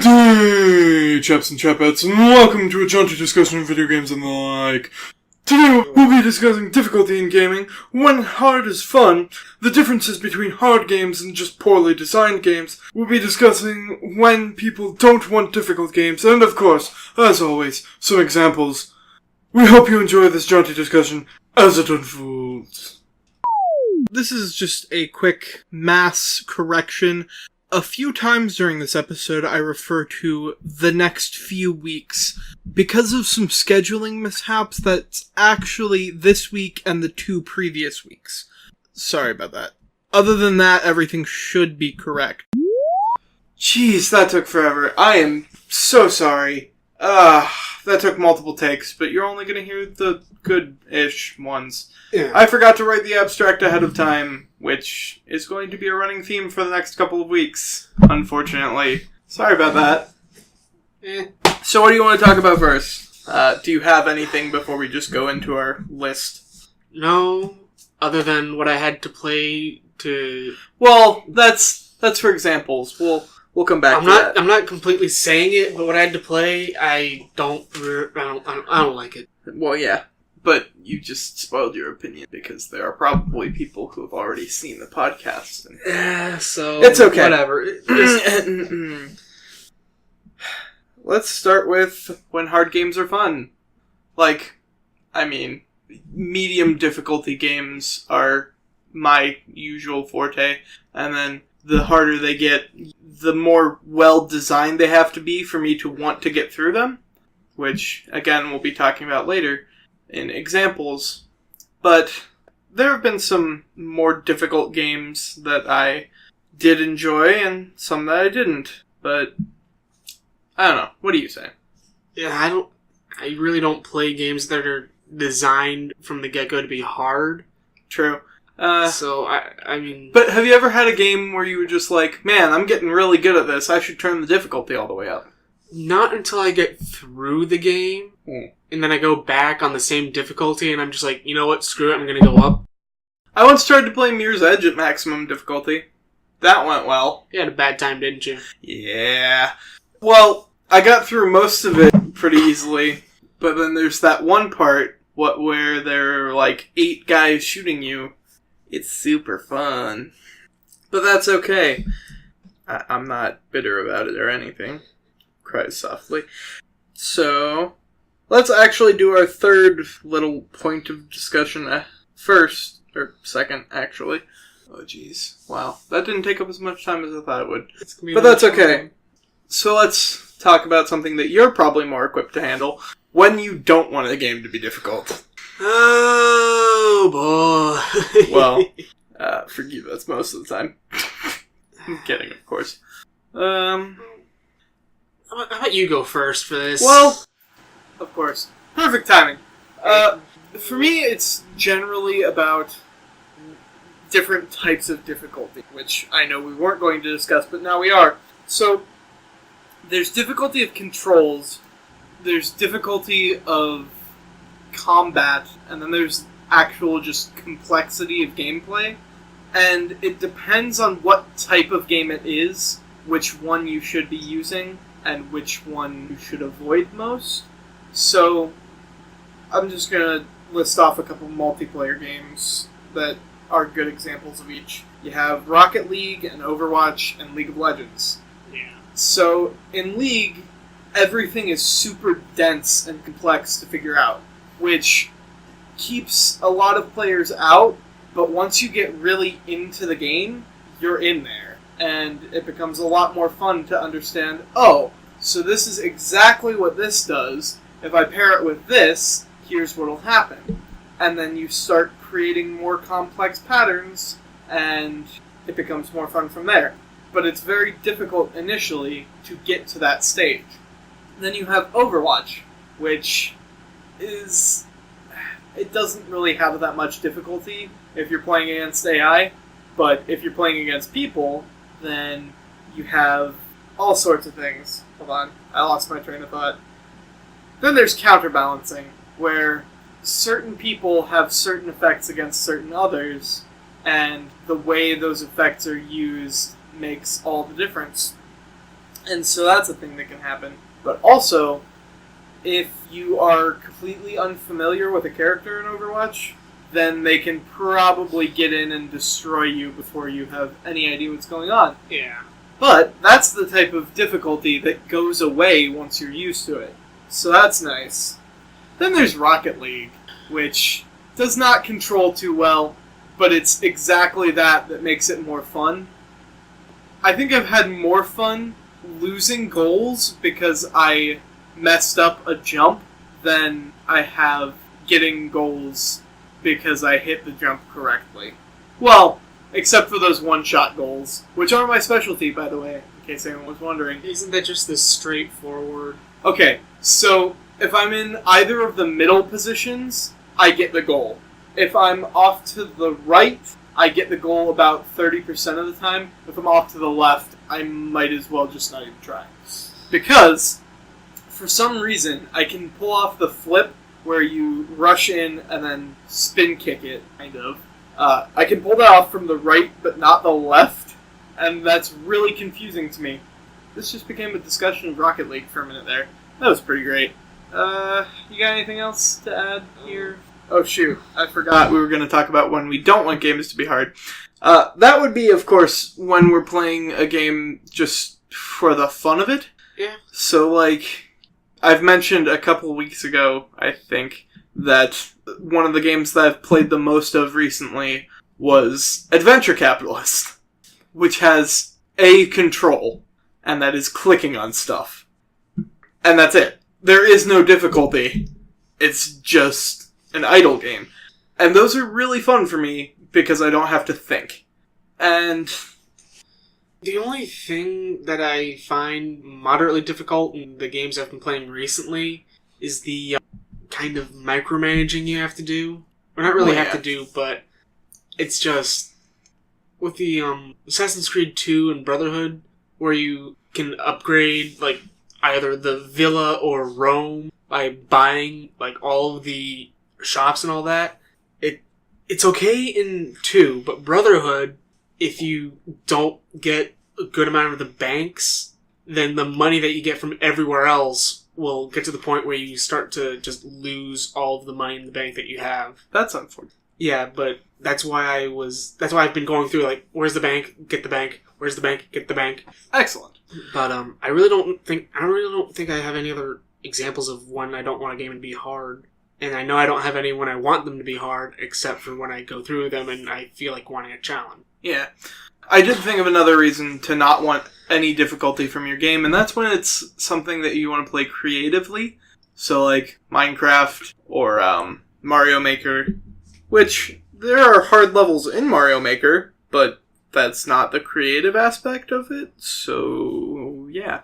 day, chaps and chapettes, and welcome to a jaunty discussion of video games and the like. Today we'll be discussing difficulty in gaming, when hard is fun, the differences between hard games and just poorly designed games. We'll be discussing when people don't want difficult games, and of course, as always, some examples. We hope you enjoy this jaunty discussion as it unfolds. This is just a quick mass correction. A few times during this episode, I refer to the next few weeks because of some scheduling mishaps that's actually this week and the 2 previous weeks. Sorry about that. Other than that, everything should be correct. Jeez, that took forever. I am so sorry. That took multiple takes, but you're only going to hear the good-ish ones. Yeah. I forgot to write the abstract ahead of time, which is going to be a running theme for the next couple of weeks, unfortunately. Sorry about that. So what do you want to talk about first? Do you have anything before we just go into our list? No, other than what I had to play to... Well, that's for examples. We'll come back to that. I'm not completely saying it, but what I had to play, I don't like it. Well, yeah. But you just spoiled your opinion because there are probably people who have already seen the podcast. So it's okay. Whatever. Let's start with when hard games are fun. Medium difficulty games are my usual forte, and then the harder they get, the more well-designed they have to be for me to want to get through them, which, again, we'll be talking about later in examples. But there have been some more difficult games that I did enjoy and some that I didn't. But I don't know. What do you say? Yeah, I really don't play games that are designed from the get-go to be hard. True. I mean... But have you ever had a game where you were just like, man, I'm getting really good at this, I should turn the difficulty all the way up? Not until I get through the game, and then I go back on the same difficulty, and I'm just like, you know what, screw it, I'm gonna go up. I once tried to play Mirror's Edge at maximum difficulty. That went well. You had a bad time, didn't you? Yeah. Well, I got through most of it pretty easily, but then there's that one part where there are 8 guys shooting you. It's super fun. But that's okay. I'm not bitter about it or anything. Cries softly. So, let's actually do our third little point of discussion first. Or second, actually. Oh, jeez. Wow. That didn't take up as much time as I thought it would. But that's okay. So let's talk about something that you're probably more equipped to handle. When you don't want a game to be difficult. Oh, boy. Well, forgive us most of the time. I'm kidding, of course. How about you go first for this? Well, of course. Perfect timing. For me, it's generally about different types of difficulty, which I know we weren't going to discuss, but now we are. So, there's difficulty of controls, there's difficulty of combat, and then there's actual just complexity of gameplay. And it depends on what type of game it is, which one you should be using, and which one you should avoid most. So, I'm just gonna list off a couple multiplayer games that are good examples of each. You have Rocket League and Overwatch and League of Legends. Yeah. So, in League, everything is super dense and complex to figure out, which keeps a lot of players out, but once you get really into the game, you're in there. And it becomes a lot more fun to understand, oh, so this is exactly what this does. If I pair it with this, here's what'll happen. And then you start creating more complex patterns, and it becomes more fun from there. But it's very difficult initially to get to that stage. Then you have Overwatch, which is... It doesn't really have that much difficulty if you're playing against AI, but if you're playing against people, then you have all sorts of things. Hold on, I lost my train of thought. Then there's counterbalancing, where certain people have certain effects against certain others, and the way those effects are used makes all the difference. And so that's a thing that can happen. But also, if you are completely unfamiliar with a character in Overwatch, then they can probably get in and destroy you before you have any idea what's going on. Yeah. But that's the type of difficulty that goes away once you're used to it. So that's nice. Then there's Rocket League, which does not control too well, but it's exactly that makes it more fun. I think I've had more fun losing goals because I messed up a jump than I have getting goals because I hit the jump correctly. Well, except for those one-shot goals, which are my specialty, by the way, in case anyone was wondering. Isn't that just this straightforward? Okay, so if I'm in either of the middle positions, I get the goal. If I'm off to the right, I get the goal about 30% of the time. If I'm off to the left, I might as well just not even try. Because, for some reason, I can pull off the flip where you rush in and then spin kick it, kind of. I can pull that off from the right, but not the left, and that's really confusing to me. This just became a discussion of Rocket League for a minute there. That was pretty great. You got anything else to add here? Oh shoot, I forgot we were going to talk about when we don't want games to be hard. That would be, of course, when we're playing a game just for the fun of it. Yeah. So, like, I've mentioned a couple weeks ago, I think, that one of the games that I've played the most of recently was Adventure Capitalist, which has a control, and that is clicking on stuff. And that's it. There is no difficulty. It's just an idle game. And those are really fun for me because I don't have to think. And the only thing that I find moderately difficult in the games I've been playing recently is the kind of micromanaging you have to do. Or not really have to do, but it's just with the Assassin's Creed 2 and Brotherhood, where you can upgrade like either the villa or Rome by buying like all of the shops and all that. It's okay in 2, but Brotherhood, if you don't get a good amount of the banks, then the money that you get from everywhere else will get to the point where you start to just lose all of the money in the bank that you have. that's unfortunate. Yeah, but that's why I've been going through like, where's the bank? Get the bank. Where's the bank? Get the bank. Excellent. But I really don't think I have any other examples of when I don't want a game to be hard. And I know I don't have any when I want them to be hard, except for when I go through them and I feel like wanting a challenge. Yeah. I did think of another reason to not want any difficulty from your game, and that's when it's something that you want to play creatively. So, like, Minecraft or Mario Maker, which there are hard levels in Mario Maker, but that's not the creative aspect of it, so yeah.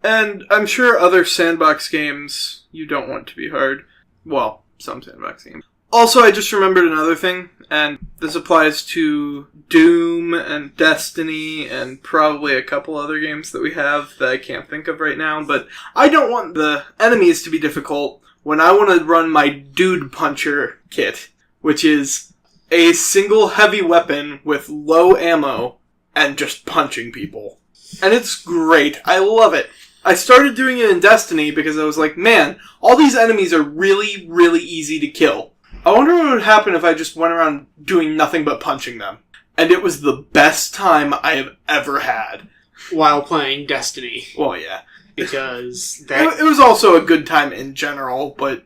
And I'm sure other sandbox games you don't want to be hard. Well, some sandbox games. Also, I just remembered another thing, and this applies to Doom and Destiny and probably a couple other games that we have that I can't think of right now, but I don't want the enemies to be difficult when I want to run my Dude Puncher kit, which is a single heavy weapon with low ammo and just punching people. And it's great. I love it. I started doing it in Destiny because I was like, man, all these enemies are really, really easy to kill. I wonder what would happen if I just went around doing nothing but punching them. And it was the best time I have ever had. While playing Destiny. Well, yeah. Because it was also a good time in general, but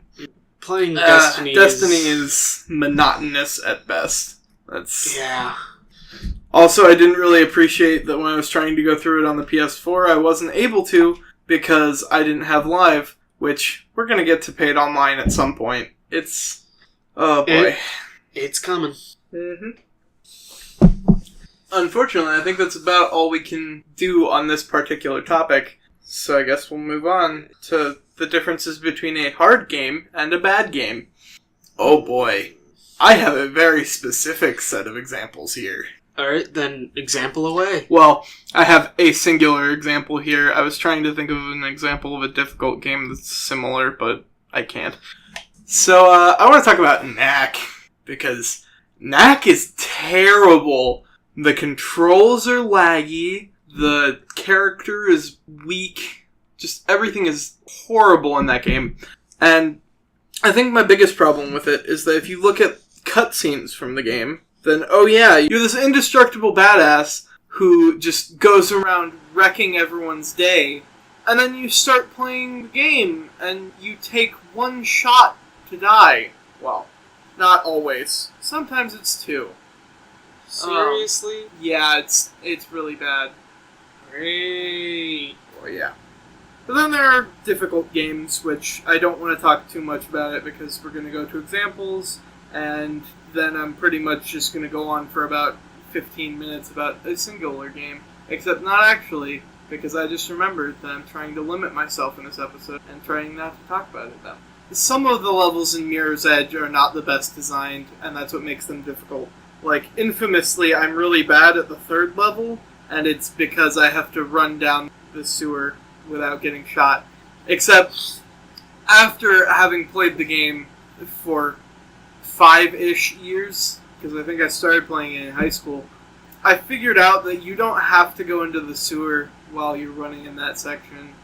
playing Destiny is monotonous at best. Yeah. Also, I didn't really appreciate that when I was trying to go through it on the PS4, I wasn't able to because I didn't have Live, which we're going to get to paid online at some point. Oh boy. It's coming. Mm-hmm. Unfortunately, I think that's about all we can do on this particular topic. So I guess we'll move on to the differences between a hard game and a bad game. Oh boy. I have a very specific set of examples here. Alright, then example away. Well, I have a singular example here. I was trying to think of an example of a difficult game that's similar, but I can't. So, I want to talk about Knack, because Knack is terrible. The controls are laggy, The character is weak. Just everything is horrible in that game. And I think my biggest problem with it is that if you look at cutscenes from the game, then, oh yeah, you're this indestructible badass who just goes around wrecking everyone's day. And then you start playing the game, and you take one shot to die. Well, not always. Sometimes it's two. Seriously? Yeah, it's really bad. Great. Oh yeah. But then there are difficult games, which I don't want to talk too much about it because we're going to go to examples, and then I'm pretty much just going to go on for about 15 minutes about a singular game. Except not actually, because I just remembered that I'm trying to limit myself in this episode and trying not to talk about it then. Some of the levels in Mirror's Edge are not the best designed, and that's what makes them difficult. Like, infamously, I'm really bad at the third level, and it's because I have to run down the sewer without getting shot. Except, after having played the game for 5-ish years, because I think I started playing it in high school, I figured out that you don't have to go into the sewer while you're running in that section.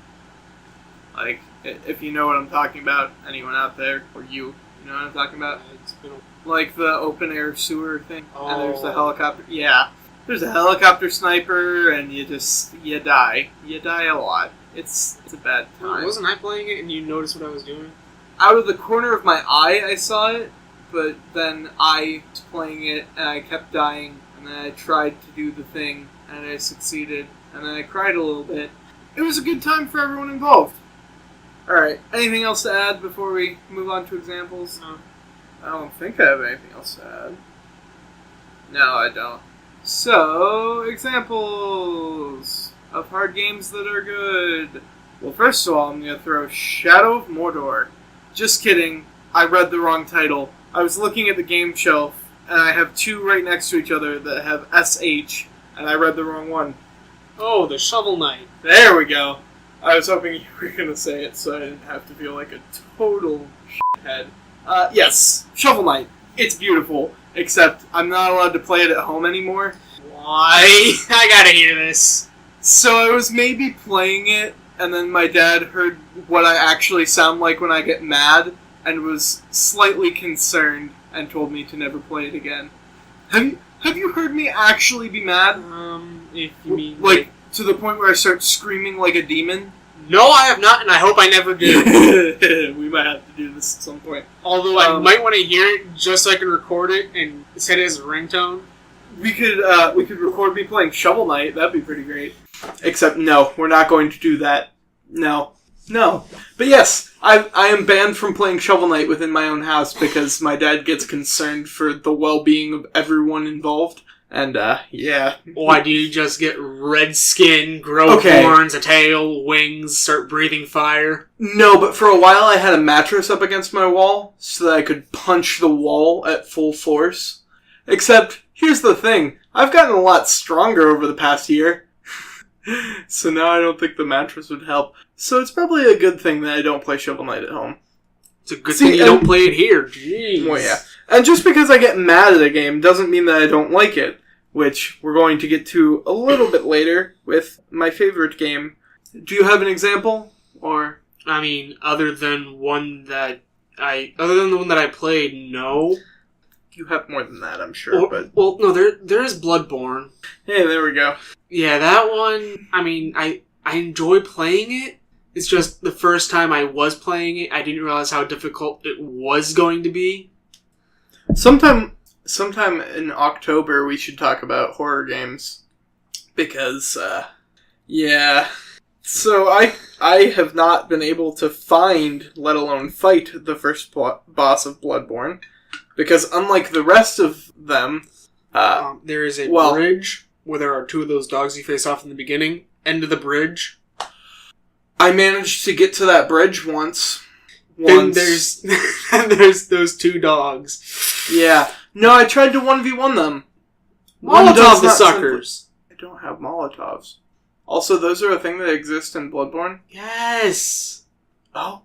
Like, if you know what I'm talking about, anyone out there, or you know what I'm talking about? It's been Like the open air sewer thing, and there's the Oh. helicopter. Yeah, there's a helicopter sniper, and you die. You die a lot. It's a bad time. Wasn't I playing it and you noticed what I was doing? Out of the corner of my eye, I saw it, but then I was playing it, and I kept dying, and then I tried to do the thing, and I succeeded, and then I cried a little bit. It was a good time for everyone involved. Alright, anything else to add before we move on to examples? No. I don't think I have anything else to add. No, I don't. So, examples of hard games that are good. Well, first of all, I'm going to throw Shadow of Mordor. Just kidding. I read the wrong title. I was looking at the game shelf, and I have two right next to each other that have SH, and I read the wrong one. Oh, the Shovel Knight. There we go. I was hoping you were going to say it so I didn't have to feel like a total shithead. Yes, Shovel Knight. It's beautiful, except I'm not allowed to play it at home anymore. Why? I gotta hear this. So I was maybe playing it, and then my dad heard what I actually sound like when I get mad, and was slightly concerned, and told me to never play it again. Have you heard me actually be mad? If you mean... Like, to the point where I start screaming like a demon? No, I have not, and I hope I never do. We might have to do this at some point. Although I might want to hear it just so I can record it and set it as a ringtone. We could record me playing Shovel Knight. That'd be pretty great. Except, no, we're not going to do that. No. But yes, I am banned from playing Shovel Knight within my own house because my dad gets concerned for the well-being of everyone involved. And, yeah. Why do you just get red skin, grow horns, a tail, wings, start breathing fire? No, but for a while I had a mattress up against my wall so that I could punch the wall at full force. Except, here's the thing. I've gotten a lot stronger over the past year. So now I don't think the mattress would help. So it's probably a good thing that I don't play Shovel Knight at home. It's a good thing you don't play it here. Jeez. Well, yeah. And just because I get mad at a game doesn't mean that I don't like it, which we're going to get to a little bit later with my favorite game. Do you have an example? Or I mean, other than the one that I played, no. you have more than that, I'm sure. Well, no, there is Bloodborne. Hey, there we go. Yeah, that one. I mean, I enjoy playing it. It's just the first time I was playing it, I didn't realize how difficult it was going to be. Sometime in October, we should talk about horror games. Because, yeah. So, I have not been able to find, let alone fight, the first boss of Bloodborne. Because unlike the rest of them... there is a bridge where there are two of those dogs you face off in the beginning. End of the bridge. I managed to get to that bridge once. Then there's those two dogs. Yeah. No, I tried to 1v1 them. Molotov the suckers. I don't have Molotovs. Also, those are a thing that exist in Bloodborne? Yes. Oh.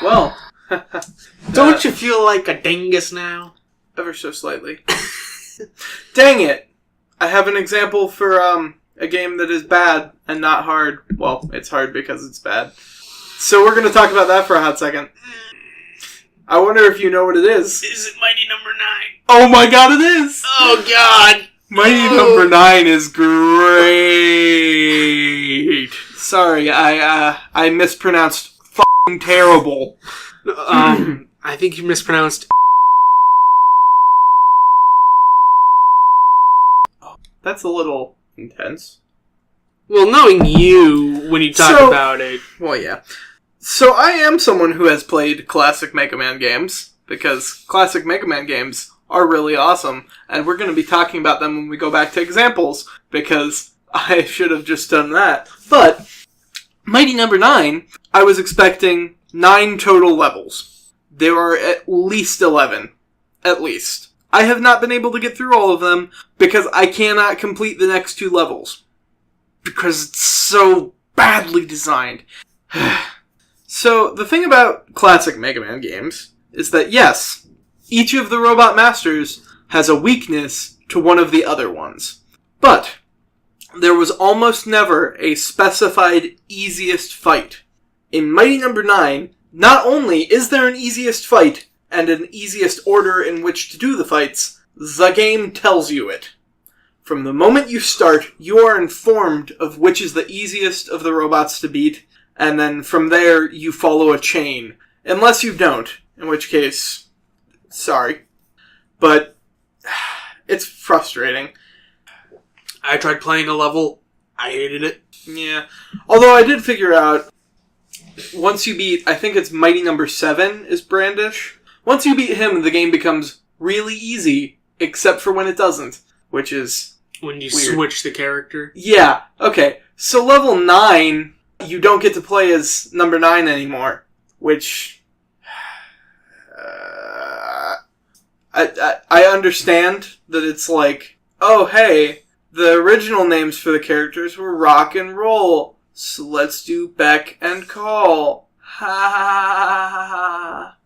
Well. Don't you feel like a dingus now? Ever so slightly. Dang it. I have an example for a game that is bad and not hard. Well, it's hard because it's bad. So we're going to talk about that for a hot second. I wonder if you know what it is. Is it Mighty Number 9? Oh my god, it is! Oh god! Mighty Number 9 is great. Sorry, I mispronounced f***ing terrible. I think you mispronounced. That's a little intense. Well, knowing you when you talk about it. Well, yeah. So I am someone who has played classic Mega Man games, because classic Mega Man games are really awesome, and we're going to be talking about them when we go back to examples, because I should have just done that. But, Mighty Number 9, I was expecting 9 total levels. There are at least 11. At least. I have not been able to get through all of them, because I cannot complete the next 2 levels. Because it's so badly designed. So, the thing about classic Mega Man games is that, yes, each of the Robot Masters has a weakness to one of the other ones. But, there was almost never a specified easiest fight. In Mighty Number 9, not only is there an easiest fight and an easiest order in which to do the fights, the game tells you it. From the moment you start, you are informed of which is the easiest of the robots to beat, and then from there, you follow a chain. Unless you don't, in which case, sorry. But, it's frustrating. I tried playing a level. I hated it. Yeah. Although I did figure out, once you beat, I think it's Mighty Number 7 is Brandish. Once you beat him, the game becomes really easy, except for when it doesn't, which is when you weird. Switch the character. Yeah, okay. So level 9, you don't get to play as Number 9 anymore, which I understand that it's like, oh hey, the original names for the characters were Rock and Roll, so let's do Beck and Call. Ha ha ha ha.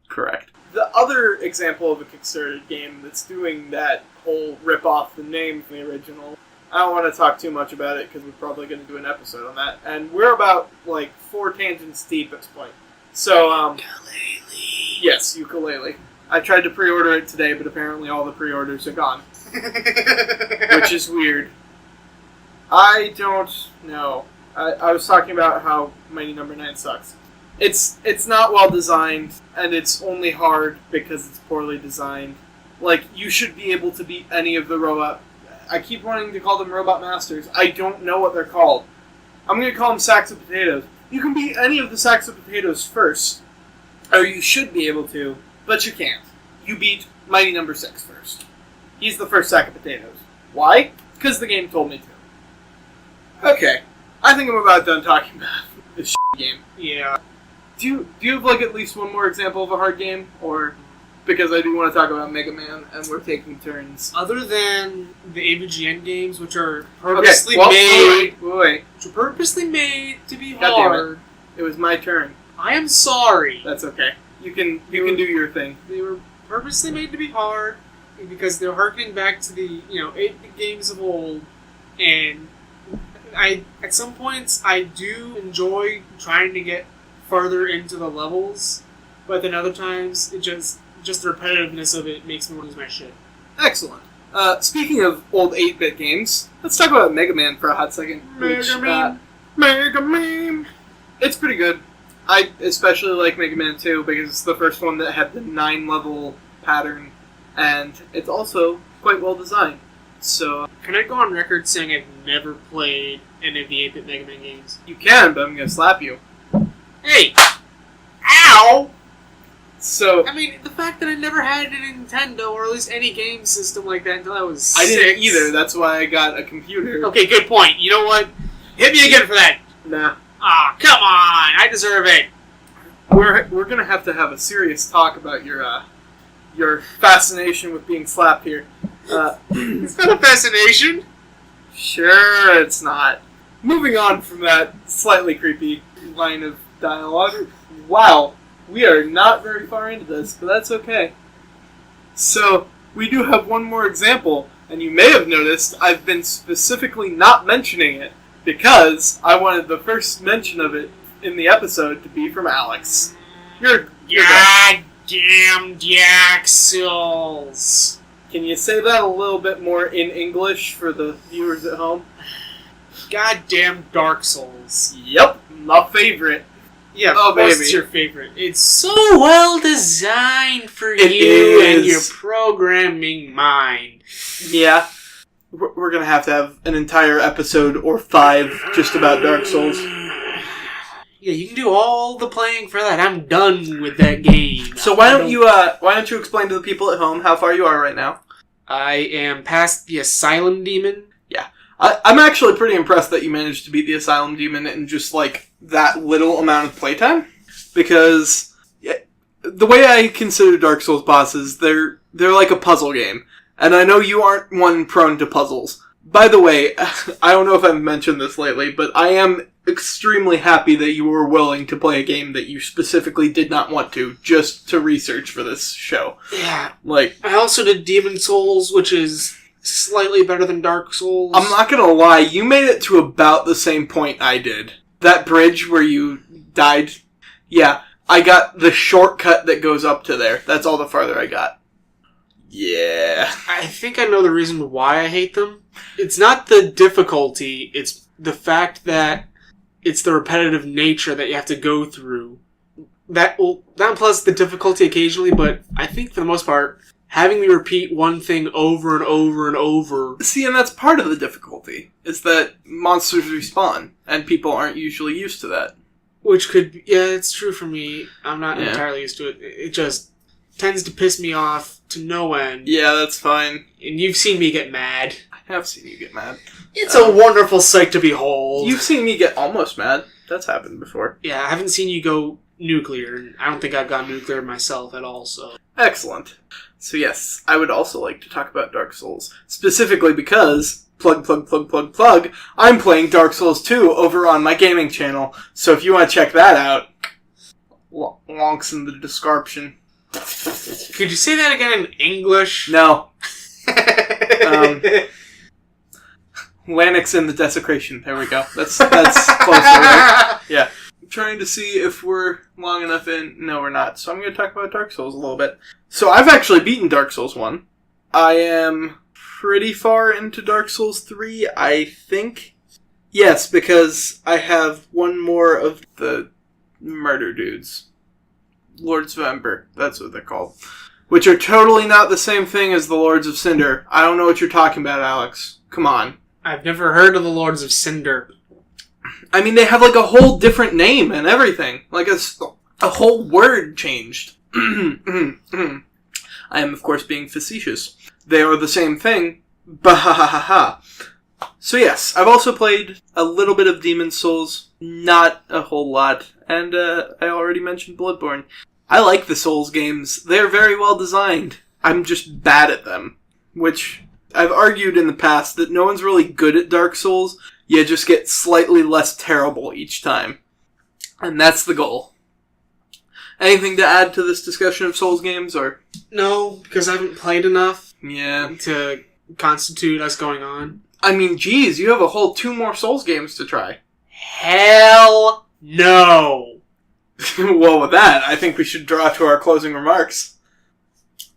Correct. The other example of a Kickstarter game that's doing that whole rip off the name from the original, I don't want to talk too much about it because we're probably going to do an episode on that, and we're about like 4 tangents deep at this point. So, Ukulele. Yes, Ukulele. I tried to pre-order it today, but apparently all the pre-orders are gone. Which is weird. I don't know. I was talking about how Mighty Number 9 sucks. It's not well designed, and it's only hard because it's poorly designed. Like, you should be able to beat any of the robot... I keep wanting to call them Robot Masters. I don't know what they're called. I'm going to call them sacks of potatoes. You can beat any of the sacks of potatoes first. Or you should be able to, but you can't. You beat Mighty Number 6 first. He's the first sack of potatoes. Why? Because the game told me to. Okay. I think I'm about done talking about this game. Yeah. Do you have like at least one more example of a hard game? Or... Because I do want to talk about Mega Man, and we're taking turns. Other than the AVGN games, which are purposely Wait. which are purposely made to be God damn it. hard. It was my turn. I am sorry. That's okay. You can do your thing. They were purposely made to be hard because they're harkening back to the 8-bit games of old, and at some points I do enjoy trying to get further into the levels, but then other times it just the repetitiveness of it makes me lose my shit. Excellent. Speaking of old 8-bit games, let's talk about Mega Man for a hot second. Mega Man. Mega Man! It's pretty good. I especially like Mega Man 2 because it's the first one that had the 9-level pattern, and it's also quite well designed. So, Can I go on record saying I've never played any of the 8-bit Mega Man games? you can, but I'm gonna slap you. Hey! Ow! So, I mean, the fact that I never had a Nintendo, or at least any game system like that until I was I 6. didn't either. That's why I got a computer. Okay, good point. You know what? Hit me again for that. Nah. Ah, come on! I deserve it. We're gonna have to have a serious talk about your fascination with being slapped here. It's not a fascination. Sure, it's not. Moving on from that slightly creepy line of dialogue. Wow, we are not very far into this, but that's okay. So, we do have one more example And you may have noticed I've been specifically not mentioning it because I wanted the first mention of it in the episode to be from Alex. You're Goddamn Dark Souls. Can you say that a little bit more in English for the viewers at home? Goddamn Dark Souls. Yep, my favorite. Yeah, Oh, of course baby. it's your favorite. It's so well designed for It you and is. your programming mind. Yeah. We're gonna have to have an entire episode or 5 just about Dark Souls. Yeah, you can do all the playing for that. I'm done with that game. So why don't you explain to the people at home how far you are right now? I am past the Asylum Demon. I'm actually pretty impressed that you managed to beat the Asylum Demon in just, like, that little amount of playtime. Because the way I consider Dark Souls bosses, they're like a puzzle game. And I know you aren't one prone to puzzles. By the way, I don't know if I've mentioned this lately, but I am extremely happy that you were willing to play a game that you specifically did not want to, just to research for this show. Yeah. Like, I also did Demon Souls, which is slightly better than Dark Souls. I'm not gonna lie, you made it to about the same point I did. That bridge where you died, yeah, I got the shortcut that goes up to there. That's all the farther I got. Yeah. I think I know the reason why I hate them. It's not the difficulty, it's the fact that it's the repetitive nature that you have to go through. That plus the difficulty occasionally, but I think for the most part, having me repeat one thing over and over and over. See, and that's part of the difficulty, is that monsters respawn, and people aren't usually used to that. Which could, yeah, it's true for me. I'm not Yeah. entirely used to it. It just tends to piss me off to no end. Yeah, that's fine. And you've seen me get mad. I have seen you get mad. It's a wonderful sight to behold. You've seen me get almost mad. That's happened before. Yeah, I haven't seen you go nuclear, and I don't think I've gone nuclear myself at all, so. Excellent. So yes, I would also like to talk about Dark Souls. Specifically because, plug, I'm playing Dark Souls 2 over on my gaming channel. So if you want to check that out, links in the description. Could you say that again in English? No. Lanix in the Desecration. There we go. That's closer, right? Yeah. I'm trying to see if we're long enough in. No, we're not. So I'm going to talk about Dark Souls a little bit. So I've actually beaten Dark Souls 1. I am pretty far into Dark Souls 3, I think. Yes, because I have one more of the murder dudes. Lords of Ember. That's what they're called. Which are totally not the same thing as the Lords of Cinder. I don't know what you're talking about, Alex. Come on. I've never heard of the Lords of Cinder. I mean, they have like a whole different name and everything. Like a whole word changed. I am, of course, being facetious. They are the same thing. Bah-ha-ha-ha-ha. So yes, I've also played a little bit of Demon's Souls. Not a whole lot. And I already mentioned Bloodborne. I like the Souls games. They're very well designed. I'm just bad at them. Which, I've argued in the past that no one's really good at Dark Souls. You just get slightly less terrible each time. And that's the goal. Anything to add to this discussion of Souls games, or? No, because I haven't played enough Yeah. to constitute us going on. I mean, geez, you have a whole 2 more Souls games to try. Hell no! Well, with that, I think we should draw to our closing remarks.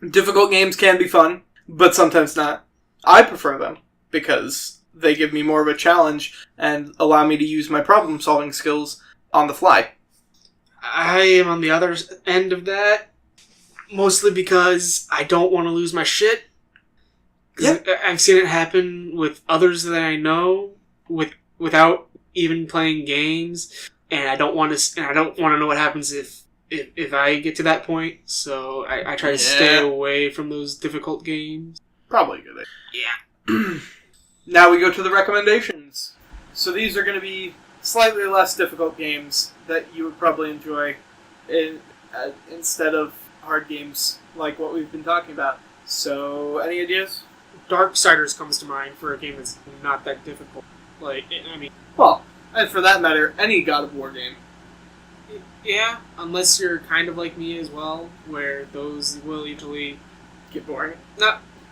Difficult games can be fun, but sometimes not. I prefer them, because they give me more of a challenge and allow me to use my problem-solving skills on the fly. I am on the other end of that, mostly because I don't want to lose my shit. 'Cause I've seen it happen with others that I know without even playing games, and I don't want to know what happens if I get to that point. So I try to stay away from those difficult games. Probably a good idea. Yeah. Now we go to the recommendations. So these are going to be slightly less difficult games that you would probably enjoy instead of hard games like what we've been talking about. So, any ideas? Darksiders comes to mind for a game that's not that difficult. Well, and for that matter, any God of War game. Yeah, unless you're kind of like me as well, where those will usually Get boring.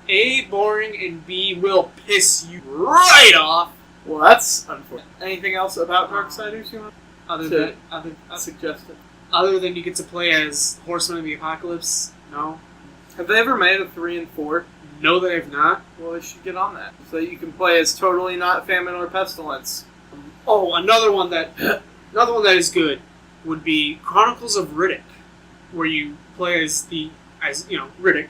A, boring, and B, will piss you right off. Well, that's unfortunate. Anything else about Darksiders you want Other to than suggest it? other than you get to play as Horseman of the Apocalypse, no. Have they ever made a 3 and 4? No, that I've not. Well, they should get on that. So that you can play as totally not Famine or Pestilence. Oh, another one that is good would be Chronicles of Riddick, where you play as Riddick.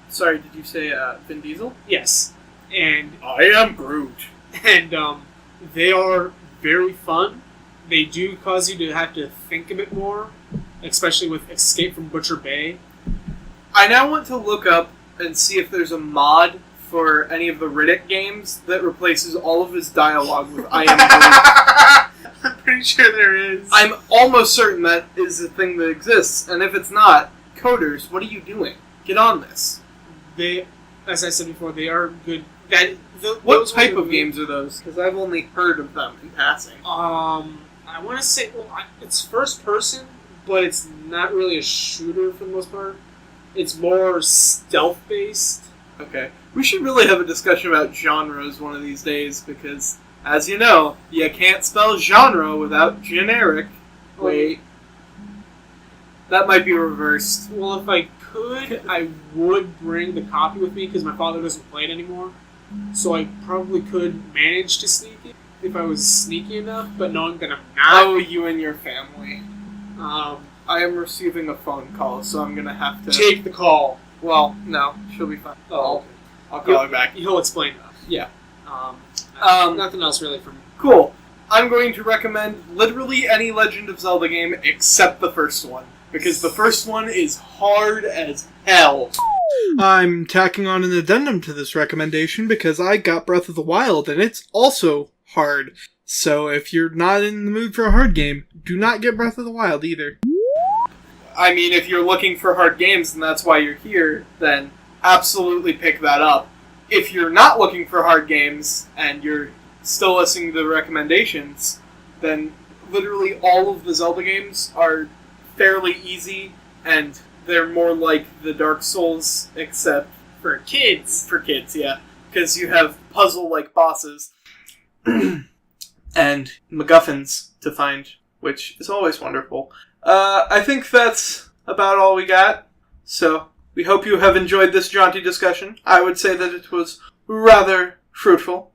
Sorry, did you say Vin Diesel? Yes, and I am Groot. and they are very fun. They do cause you to have to think a bit more, especially with Escape from Butcher Bay. I now want to look up and see if there's a mod for any of the Riddick games that replaces all of his dialogue with I am Groot. I'm pretty sure there is. I'm almost certain that is a thing that exists, and if it's not, coders, what are you doing? Get on this. They, as I said before, they are good. What type of games are those? Because I've only heard of them in passing. I want to say, it's first person, but it's not really a shooter for the most part. It's more stealth based. Okay. We should really have a discussion about genres one of these days, because, as you know, you can't spell genre without generic. Wait. That might be reversed. Well, if I could, I would bring the copy with me, because my father doesn't play it anymore. So I probably could manage to sneak it, if I was sneaky enough, but knowing that I'm not... Oh, you and your family. I am receiving a phone call, so I'm gonna have to... Take the call. Well, no, she'll be fine. Oh, okay. I'll call her back. He'll explain that. Yeah. Nothing else really from me. Cool. I'm going to recommend literally any Legend of Zelda game except the first one, because the first one is hard as hell. I'm tacking on an addendum to this recommendation because I got Breath of the Wild and it's also hard. So if you're not in the mood for a hard game, do not get Breath of the Wild either. I mean, if you're looking for hard games and that's why you're here, then absolutely pick that up. If you're not looking for hard games and you're still listening to the recommendations, then literally all of the Zelda games are fairly easy, and they're more like the Dark Souls, except For kids. for kids, yeah. Because you have puzzle-like bosses and MacGuffins to find, which is always wonderful. I think that's about all we got. So, we hope you have enjoyed this jaunty discussion. I would say that it was rather fruitful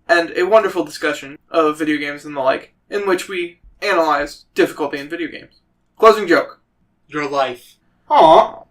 and a wonderful discussion of video games and the like, in which we analyzed difficulty in video games. Closing joke. Your life. Aww.